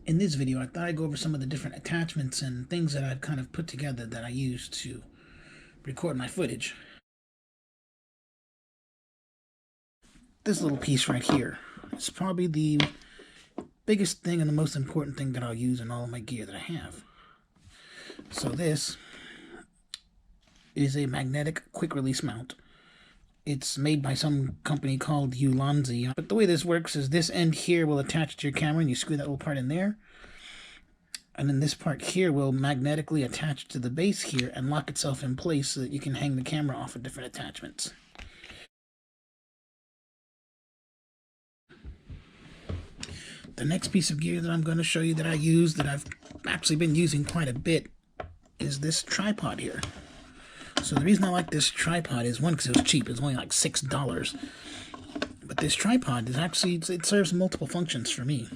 In this video, I thought I'd go over some of the different attachments and things that I've kind of put together that I use to record my footage. This little piece right here is probably the biggest thing and the most important thing that I'll use in all of my gear that I have. So this is a magnetic quick release mount. It's made by some company called Ulanzi. But the way this works is this end here will attach to your camera and you screw that little part in there. And then this part here will magnetically attach to the base here and lock itself in place so that you can hang the camera off of different attachments. The next piece of gear that I'm going to show you that I use, that I've actually been using quite a bit, is this tripod here. So the reason I like this tripod is, one, because it was cheap. It was only like $6. But this tripod is actually, it serves multiple functions for me.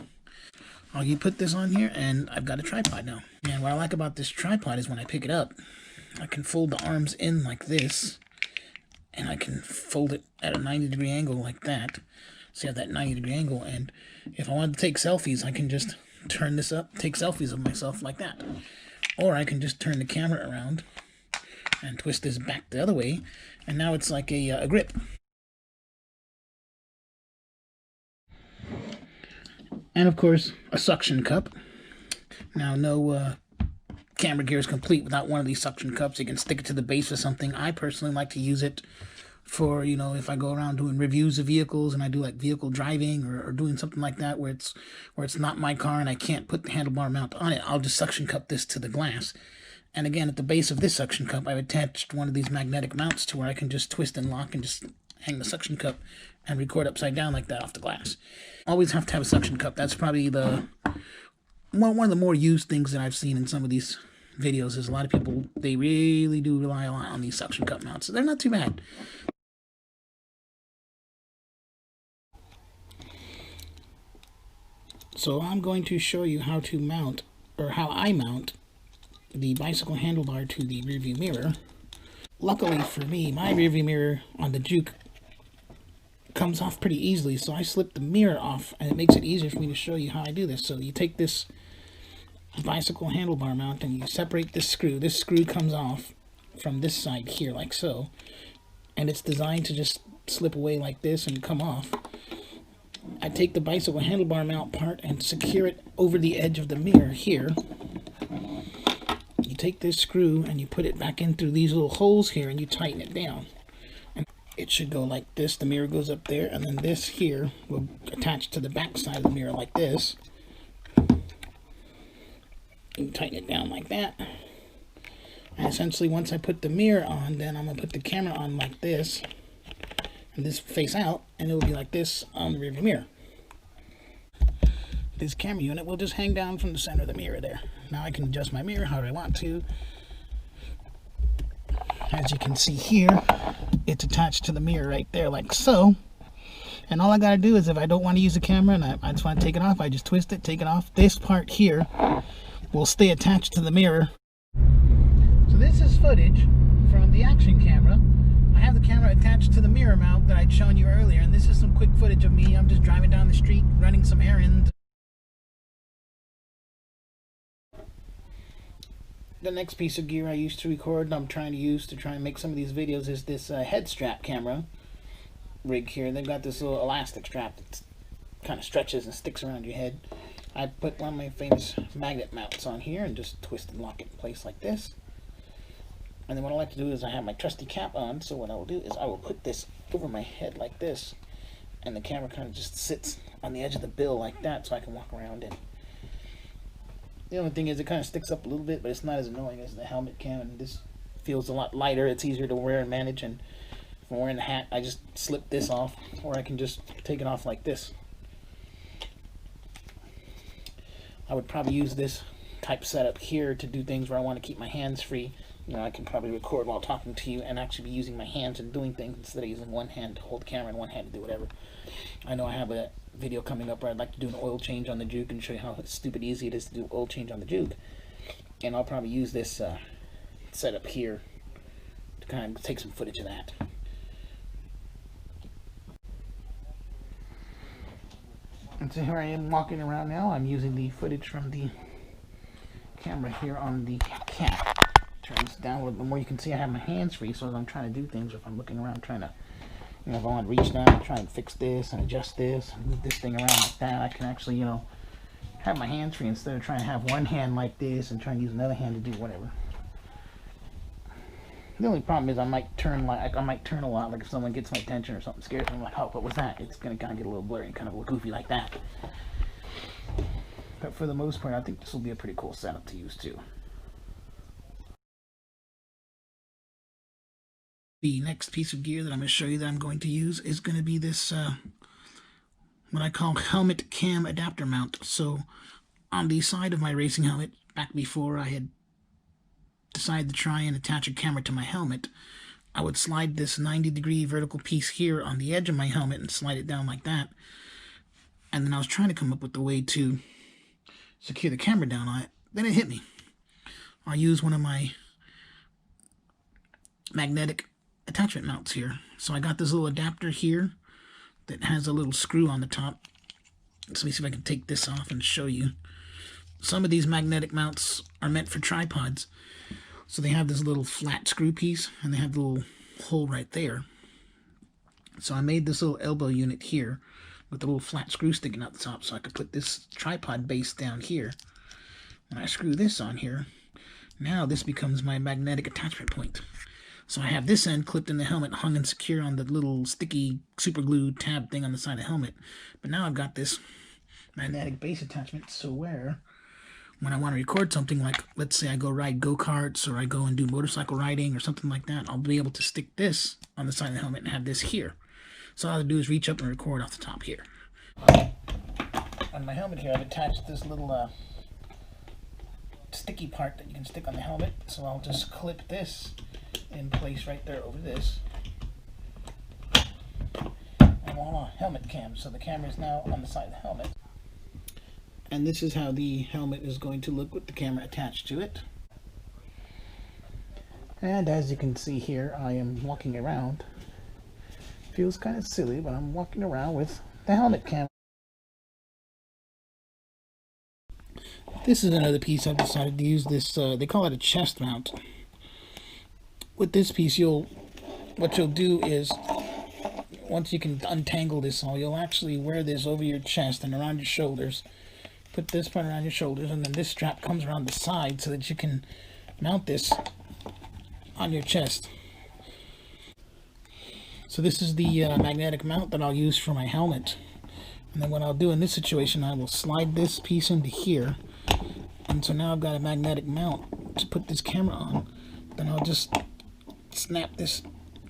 You put this on here and I've got a tripod now. And what I like about this tripod is when I pick it up, I can fold the arms in like this, and I can fold it at a 90-degree angle like that. So you have that 90-degree angle, and if I want to take selfies, I can just turn this up, take selfies of myself like that. Or I can just turn the camera around and twist this back the other way, and now it's like a grip. And of course, a suction cup. Now, no camera gear is complete without one of these suction cups. You can stick it to the base of something. I personally like to use it for, you know, if I go around doing reviews of vehicles and I do like vehicle driving or doing something like that where it's not my car and I can't put the handlebar mount on it, I'll just suction cup this to the glass. And again, at the base of this suction cup, I've attached one of these magnetic mounts to where I can just twist and lock and just hang the suction cup and record upside down like that off the glass. Always have to have a suction cup. That's probably one of the more used things that I've seen in some of these videos. Is a lot of people, they really do rely a lot on these suction cup mounts. So they're not too bad. So I'm going to show you how to mount, or how I mount, the bicycle handlebar to the rearview mirror. Luckily for me, my rearview mirror on the Juke comes off pretty easily, so I slip the mirror off, and it makes it easier for me to show you how I do this. So you take this bicycle handlebar mount and you separate this screw. This screw comes off from this side here, like so, and it's designed to just slip away like this and come off. I take the bicycle handlebar mount part and secure it over the edge of the mirror here. You take this screw and you put it back in through these little holes here and you tighten it down. And it should go like this. The mirror goes up there, and then this here will attach to the back side of the mirror like this. You tighten it down like that. And essentially, once I put the mirror on, then I'm going to put the camera on like this. And this face out, and it will be like this on the rearview mirror. This camera unit will just hang down from the center of the mirror there. Now I can adjust my mirror however I want to. As you can see here, it's attached to the mirror right there like so. And all I gotta do is, if I don't want to use the camera and I just want to take it off, I just twist it, take it off. This part here will stay attached to the mirror. So this is footage from the action camera. I have the camera attached to the mirror mount that I'd shown you earlier, and this is some quick footage of me. I'm just driving down the street, running some errands. The next piece of gear I used to record, and I'm trying to use to try and make some of these videos, is this head strap camera rig here. They've got this little elastic strap that kind of stretches and sticks around your head. I put one of my famous magnet mounts on here and just twist and lock it in place like this. And then what I like to do is, I have my trusty cap on, so what I will do is I will put this over my head like this, and the camera kind of just sits on the edge of the bill like that, so I can walk around it. The only thing is, it kind of sticks up a little bit, but it's not as annoying as the helmet cam, and this feels a lot lighter. It's easier to wear and manage, and if I'm wearing a hat, I just slip this off, or I can just take it off like this. I would probably use this type setup here to do things where I want to keep my hands free. You know, I can probably record while talking to you and actually be using my hands and doing things instead of using one hand to hold the camera and one hand to do whatever. I know I have a video coming up where I'd like to do an oil change on the Juke and show you how stupid easy it is to do oil change on the Juke. And I'll probably use this setup here to kind of take some footage of that. And so here I am walking around now. I'm using the footage from the camera here on the cat. Turn this down a little bit more. You can see I have my hands free, so as I'm trying to do things, if I'm looking around trying to, if I want to reach down and try and fix this and adjust this and move this thing around like that, I can actually, have my hands free instead of trying to have one hand like this and trying to use another hand to do whatever. The only problem is I might turn a lot, like if someone gets my attention or something scares me, I'm like, oh, what was that? It's gonna kind of get a little blurry and kind of look goofy like that. But for the most part, I think this will be a pretty cool setup to use too. The next piece of gear that I'm going to show you that I'm going to use is going to be this, what I call helmet cam adapter mount. So on the side of my racing helmet, back before I had decided to try and attach a camera to my helmet, I would slide this 90-degree vertical piece here on the edge of my helmet and slide it down like that. And then I was trying to come up with a way to secure the camera down on it. Then it hit me. I use one of my magnetic attachment mounts here. So I got this little adapter here that has a little screw on the top. So let me see if I can take this off and show you. Some of these magnetic mounts are meant for tripods. So they have this little flat screw piece and they have a little hole right there. So I made this little elbow unit here with a little flat screw sticking out the top so I could put this tripod base down here. When I screw this on here, now this becomes my magnetic attachment point. So I have this end clipped in the helmet, hung and secure on the little sticky super glue tab thing on the side of the helmet. But now I've got this magnetic base attachment, so where when I want to record something like, let's say I go ride go-karts or I go and do motorcycle riding or something like that, I'll be able to stick this on the side of the helmet and have this here. So all I have to do is reach up and record off the top here. On my helmet here, I've attached this little sticky part that you can stick on the helmet. So I'll just clip this in place right there over this. And voila, helmet cam. So the camera is now on the side of the helmet. And this is how the helmet is going to look with the camera attached to it. And as you can see here, I am walking around. Feels kind of silly, but I'm walking around with the helmet cam. This is another piece I've decided to use. This they call it a chest mount. With this piece, what you'll do is, once you can untangle this all, you'll actually wear this over your chest and around your shoulders. Put this part around your shoulders, and then this strap comes around the side so that you can mount this on your chest. So this is the magnetic mount that I'll use for my helmet. And then what I'll do in this situation, I will slide this piece into here. And so now I've got a magnetic mount to put this camera on. Then I'll just snap this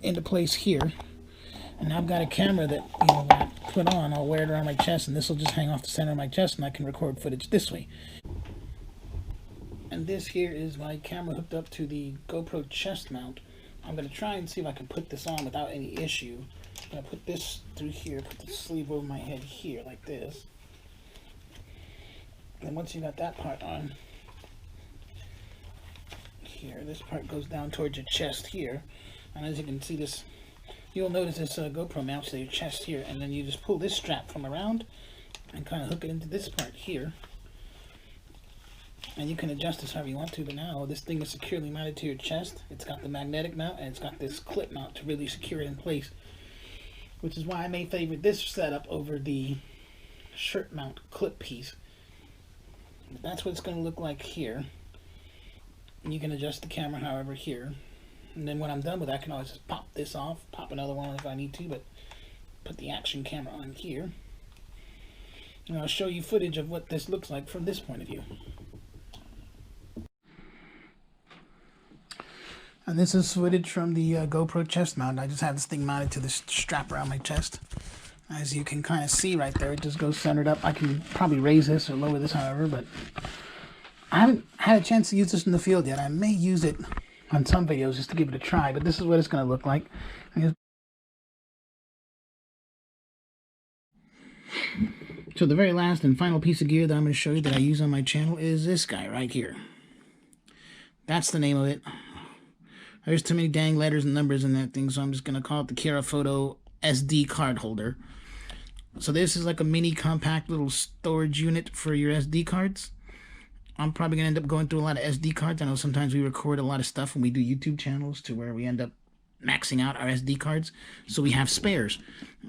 into place here. And now I've got a camera that, when I put on, I'll wear it around my chest, and this will just hang off the center of my chest, and I can record footage this way. And this here is my camera hooked up to the GoPro chest mount. I'm going to try and see if I can put this on without any issue. I'm going to put this through here, put the sleeve over my head here, like this. And once you got that part on, here, this part goes down towards your chest here. And as you can see, this, you'll notice this GoPro mounts to your chest here, and then you just pull this strap from around and kind of hook it into this part here. And you can adjust this however you want to, but now this thing is securely mounted to your chest. It's got the magnetic mount, and it's got this clip mount to really secure it in place, which is why I may favor this setup over the shirt mount clip piece. But that's what it's going to look like here. And you can adjust the camera however here. And then when I'm done with that, I can always just pop this off, pop another one if I need to, but put the action camera on here. And I'll show you footage of what this looks like from this point of view. And this is footage from the GoPro chest mount. I just have this thing mounted to this strap around my chest. As you can kind of see right there, it just goes centered up. I can probably raise this or lower this, however, but I haven't had a chance to use this in the field yet. I may use it on some videos just to give it a try, but this is what it's going to look like. So the very last and final piece of gear that I'm going to show you that I use on my channel is this guy right here. That's the name of it. There's too many dang letters and numbers in that thing, so I'm just going to call it the Kira Photo SD card holder. So this is like a mini compact little storage unit for your SD cards. I'm probably going to end up going through a lot of SD cards. I know sometimes we record a lot of stuff when we do YouTube channels to where we end up maxing out our SD cards. So we have spares.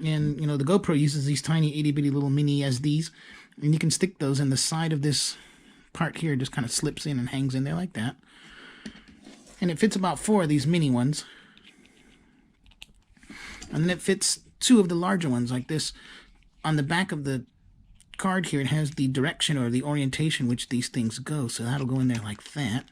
And, you know, the GoPro uses these tiny itty-bitty little mini SDs. And you can stick those in the side of this part here. It just kind of slips in and hangs in there like that. And it fits about 4 of these mini ones. And then it fits 2 of the larger ones like this. On the back of the card here, it has the direction or the orientation which these things go, so that'll go in there like that.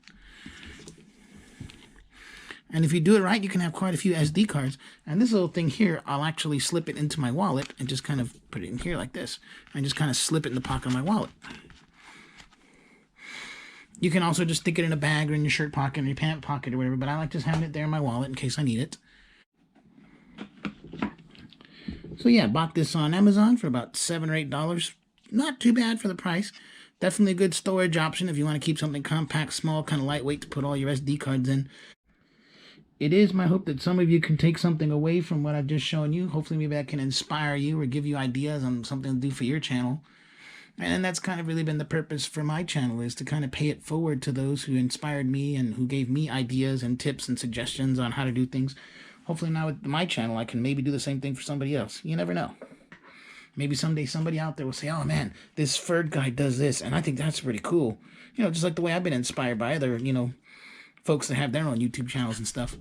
And if you do it right, you can have quite a few SD cards. And this little thing here, I'll actually slip it into my wallet and just kind of put it in here like this, and just kind of slip it in the pocket of my wallet. You can also just stick it in a bag or in your shirt pocket or your pant pocket or whatever, but I like just having it there in my wallet in case I need it. So yeah, bought this on Amazon for about $7 or $8. Not too bad for the price. Definitely a good storage option if you want to keep something compact, small, kind of lightweight to put all your SD cards in. It is my hope that some of you can take something away from what I've just shown you. Hopefully maybe I can inspire you or give you ideas on something to do for your channel. And that's kind of really been the purpose for my channel, is to kind of pay it forward to those who inspired me and who gave me ideas and tips and suggestions on how to do things. Hopefully now with my channel I can maybe do the same thing for somebody else. You never know. Maybe someday somebody out there will say, oh man, this Ferg guy does this, and I think that's pretty cool. You know, just like the way I've been inspired by other, you know, folks that have their own YouTube channels and stuff.